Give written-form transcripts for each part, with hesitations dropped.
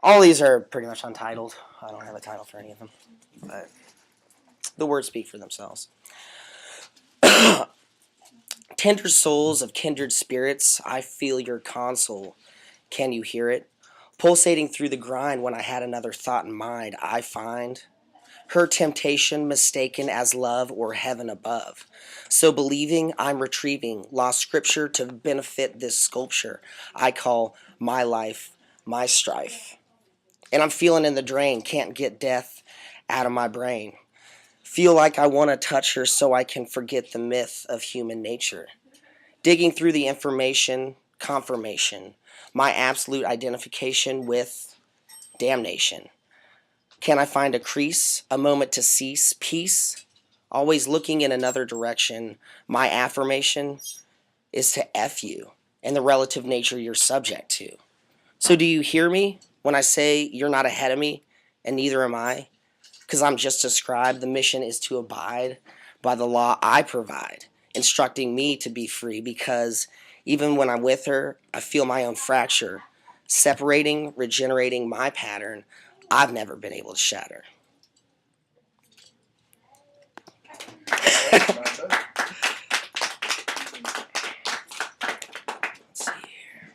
All these are pretty much untitled. I don't have a title for any of them, but the words speak for themselves. Tender souls of kindred spirits, I feel your console. Can you hear it? Pulsating through the grind when I had another thought in mind, I find her temptation mistaken as love or heaven above. So believing, I'm retrieving lost scripture to benefit this sculpture I call my life, my strife. And I'm feeling in the drain, can't get death out of my brain. Feel like I want to touch her so I can forget the myth of human nature. Digging through the information, confirmation, my absolute identification with damnation. Can I find a crease, a moment to cease, peace? Always looking in another direction. My affirmation is to F you and the relative nature you're subject to. So do you hear me when I say you're not ahead of me and neither am I? Because I'm just a scribe. The mission is to abide by the law I provide, instructing me to be free because even when I'm with her, I feel my own fracture, separating, regenerating my pattern I've never been able to shatter. Let's see here.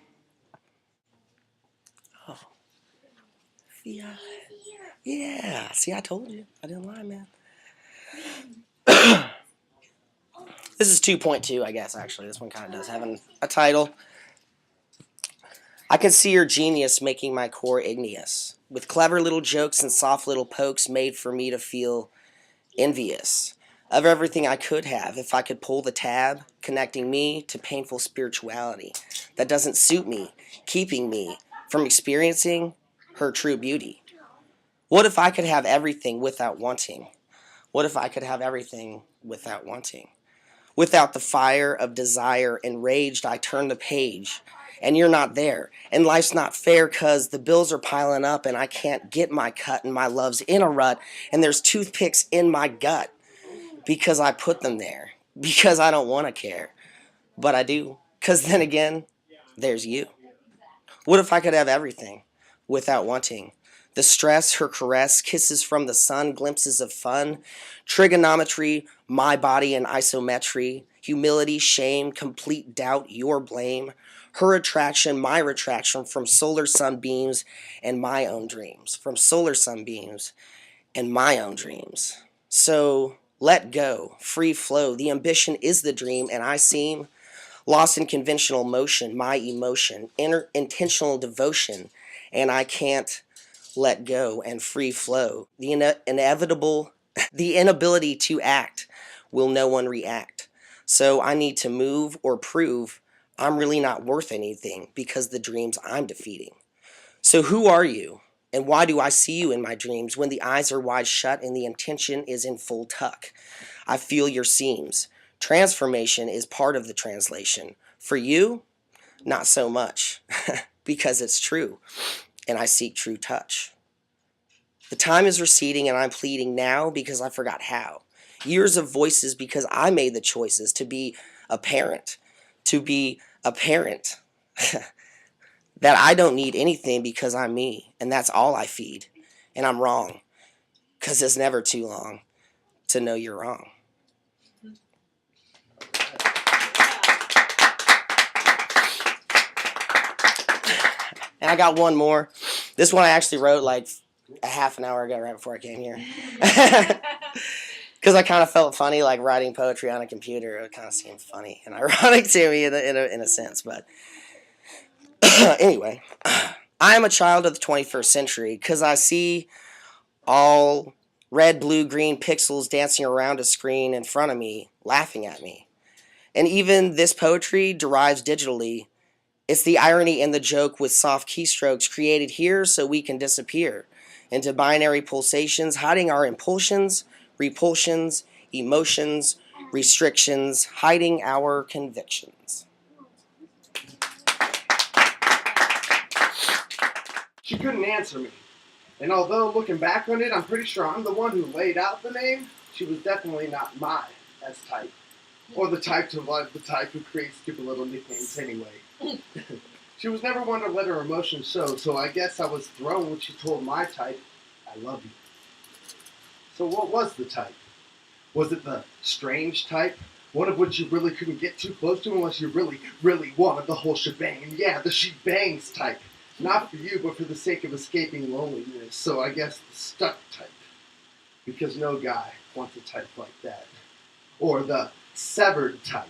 Oh. Yeah. See, I told you. I didn't lie, man. This is 2.2, I guess, actually. This one kind of does have a title. I can see your genius making my core igneous, with clever little jokes and soft little pokes made for me to feel envious of everything I could have if I could pull the tab, connecting me to painful spirituality that doesn't suit me, keeping me from experiencing her true beauty. What if I could have everything without wanting? What if I could have everything without wanting? Without the fire of desire enraged, I turn the page, and you're not there. And life's not fair because the bills are piling up and I can't get my cut and my love's in a rut and there's toothpicks in my gut because I put them there, because I don't want to care. But I do, because then again, there's you. What if I could have everything without wanting? The stress, her caress, kisses from the sun, glimpses of fun, trigonometry, my body in isometry, humility, shame, complete doubt, your blame, her attraction, my retraction from solar sunbeams and my own dreams, from solar sunbeams and my own dreams. So let go, free flow. The ambition is the dream, and I seem lost in conventional motion, my emotion, intentional devotion, and I can't let go and free flow. The inevitable, the inability to act, will no one react? So I need to move or prove I'm really not worth anything because the dreams I'm defeating. So who are you? And why do I see you in my dreams when the eyes are wide shut and the intention is in full tuck? I feel your seams. Transformation is part of the translation. For you, not so much, because it's true, and I seek true touch. The time is receding and I'm pleading now because I forgot how. Years of voices because I made the choices to be a parent, to be a parent. That I don't need anything because I'm me, and that's all I feed. And I'm wrong, because it's never too long to know you're wrong. And I got one more. This one I actually wrote like a half an hour ago, right before I came here. Because I kind of felt funny, like writing poetry on a computer. It kind of seemed funny and ironic to me in a sense. But anyway, I am a child of the 21st century because I see all red, blue, green pixels dancing around a screen in front of me, laughing at me. And even this poetry derives digitally. It's the irony and the joke with soft keystrokes created here so we can disappear into binary pulsations, hiding our impulsions, repulsions, emotions, restrictions, hiding our convictions. She couldn't answer me. And although looking back on it, I'm pretty sure I'm the one who laid out the name, she was definitely not my S-type. Or the type who creates stupid little nicknames anyway. She was never one to let her emotions show, so I guess I was thrown when she told my type, I love you. So what was the type? Was it the strange type? One of which you really couldn't get too close to unless you really, really wanted the whole shebang. And yeah, the shebangs type. Not for you, but for the sake of escaping loneliness. So I guess the stuck type. Because no guy wants a type like that. Or the severed type.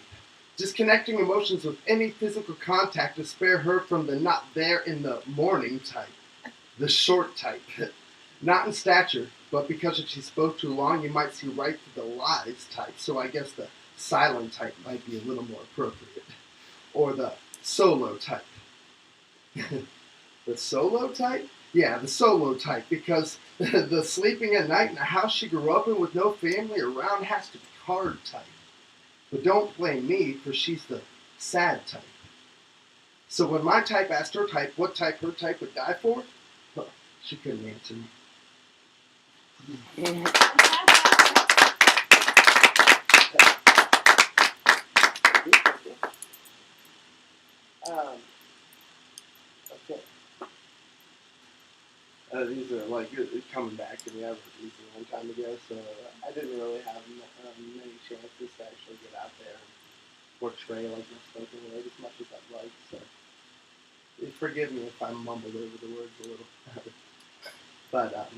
Disconnecting emotions with any physical contact to spare her from the not there in the morning type. The short type. Not in stature, but because if she spoke too long, you might see right through the lies type. So I guess the silent type might be a little more appropriate. Or the solo type. The solo type? Yeah, the solo type, because the sleeping at night in a house she grew up in with no family around has to be hard type. But don't blame me, for she's the sad type. So when my type asked her type what type her type would die for, well, she couldn't answer me. Okay. These are like coming back to me. I wrote these a long time ago, so I didn't really have many chances to actually get out there and portray like my spoken word as much as I'd like. So forgive me if I mumbled over the words a little. But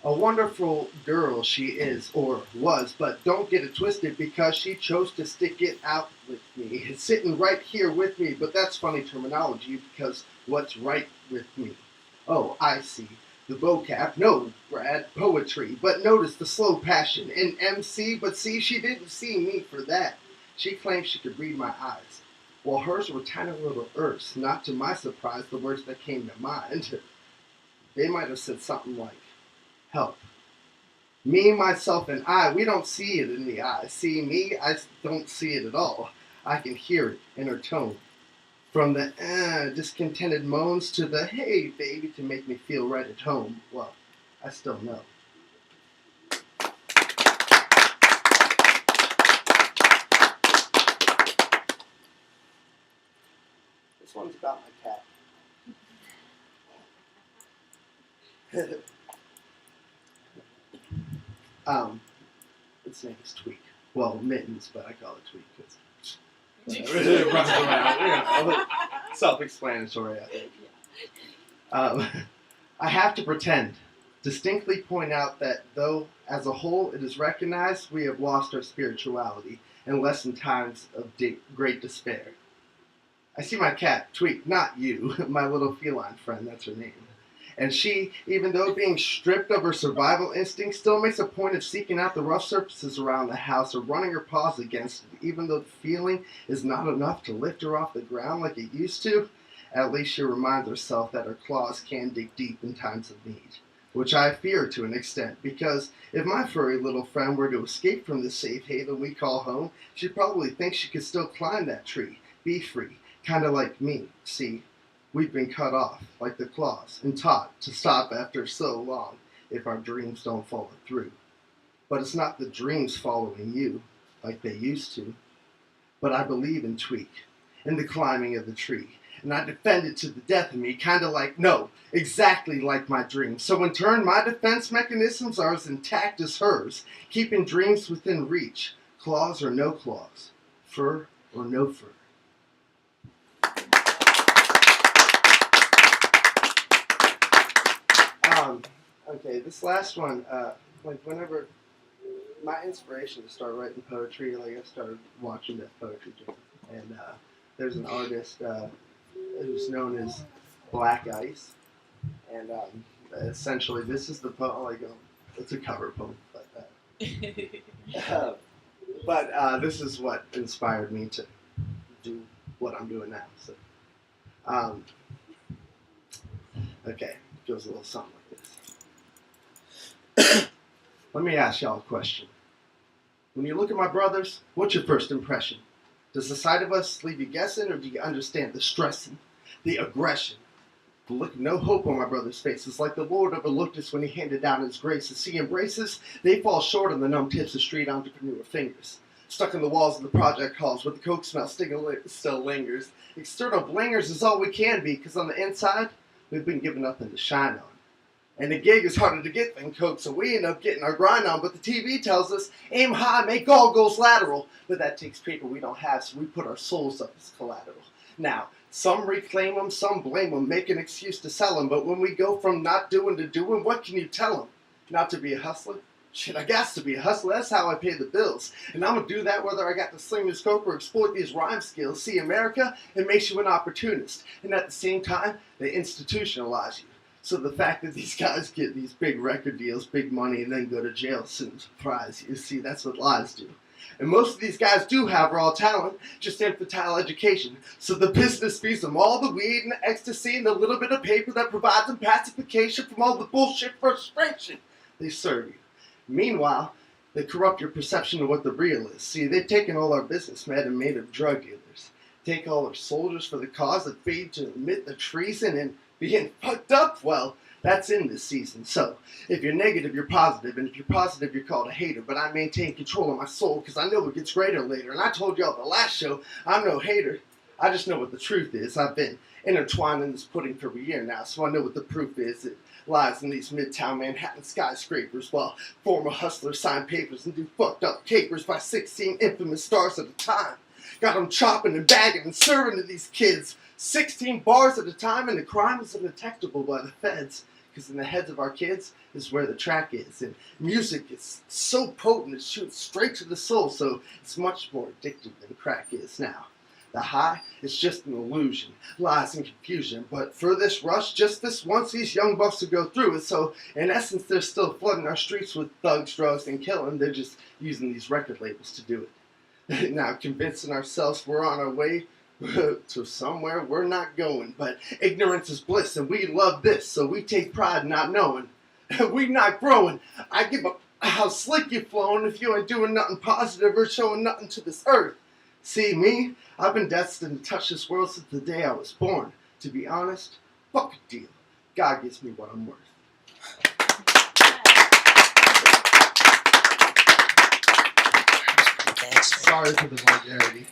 a wonderful girl she is, or was, but don't get it twisted because she chose to stick it out with me. It's sitting right here with me, but that's funny terminology because what's right with me? Oh, I see. The vocab, no, Brad, poetry, but notice the slow passion in MC, but see, she didn't see me for that. She claimed she could read my eyes. Well, hers were tiny little earths, not to my surprise, the words that came to mind. They might have said something like, help. Me, myself, and I, we don't see it in the eyes. See, me, I don't see it at all. I can hear it in her tone. From the discontented moans to the hey, baby, to make me feel right at home. Well, I still know. This one's about my cat. Its name is Tweak. Well, Mittens, but I call it Tweak because it runs around. You know, self-explanatory, I think. I have to pretend, distinctly point out that though, as a whole, it is recognized we have lost our spirituality and lessened times of great despair. I see my cat, Tweak, not you, my little feline friend, that's her name. And she, even though being stripped of her survival instinct, still makes a point of seeking out the rough surfaces around the house or running her paws against it, even though the feeling is not enough to lift her off the ground like it used to. At least she reminds herself that her claws can dig deep in times of need, which I fear to an extent, because if my furry little friend were to escape from the safe haven we call home, she'd probably think she could still climb that tree, be free, kind of like me, see? We've been cut off, like the claws, and taught to stop after so long if our dreams don't follow through. But it's not the dreams following you, like they used to. But I believe in Tweak, in the climbing of the tree, and I defend it to the death of me, kind of like, no, exactly like my dreams. So in turn, my defense mechanisms are as intact as hers, keeping dreams within reach, claws or no claws, fur or no fur. Okay, this last one, like whenever my inspiration to start writing poetry, like I started watching Death Poetry Jam, and there's an artist who's known as Black Ice, and essentially this is the poem. Like it's a cover poem, but this is what inspired me to do what I'm doing now. So, okay, it goes a little something like this. Let me ask y'all a question. When you look at my brothers, what's your first impression? Does the sight of us leave you guessing, or do you understand the stressing, the aggression? The look of no hope on my brother's faces, like the Lord overlooked us when he handed down his grace. As he embraces, they fall short on the numb tips of street entrepreneur fingers. stuck in the walls of the project halls where the coke smell still lingers. External blingers is all we can be, because on the inside, we've been given nothing to shine on. And the gig is harder to get than coke, so we end up getting our grind on. But the TV tells us, aim high, make all goals lateral. But that takes paper we don't have, so we put our souls up as collateral. Now, some reclaim them, some blame them, make an excuse to sell them. But when we go from not doing to doing, what can you tell them? Not to be a hustler? Shit, I got to be a hustler. That's how I pay the bills. And I'm going to do that whether I got to sling this coke or exploit these rhyme skills. See, America, it makes you an opportunist. And at the same time, they institutionalize you. So the fact that these guys get these big record deals, big money, and then go to jail shouldn't surprise you. See, that's what lies do. And most of these guys do have raw talent, just infantile education. So the business feeds them all the weed and the ecstasy and the little bit of paper that provides them pacification from all the bullshit frustration they serve you. Meanwhile, they corrupt your perception of what the real is. See, they've taken all our businessmen and made them drug dealers. Take all our soldiers for the cause that feed to admit the treason and being fucked up. Well, that's in this season. So, if you're negative, you're positive. And if you're positive, you're called a hater. But I maintain control of my soul because I know it gets greater later. And I told y'all the last show, I'm no hater. I just know what the truth is. I've been intertwined in this pudding for a year now, so I know what the proof is. It lies in these midtown Manhattan skyscrapers while former hustlers sign papers and do fucked up capers by 16 infamous stars at a time. Got them chopping and bagging and serving to these kids 16 bars at a time, and the crime is undetectable by the feds. Because in the heads of our kids is where the track is. And music is so potent, it shoots straight to the soul, so it's much more addictive than crack is now. The high is just an illusion, lies and confusion. But for this rush, just this once, these young bucks will go through it. So in essence, they're still flooding our streets with thugs, drugs, and killing. They're just using these record labels to do it. Now, convincing ourselves we're on our way to somewhere we're not going. But ignorance is bliss, and we love this, so we take pride in not knowing. We not growing. I give up how slick you flowing if you ain't doing nothing positive or showing nothing to this earth. See, me, I've been destined to touch this world since the day I was born. To be honest, fuck a deal. God gives me what I'm worth. Sorry for the vulgarity.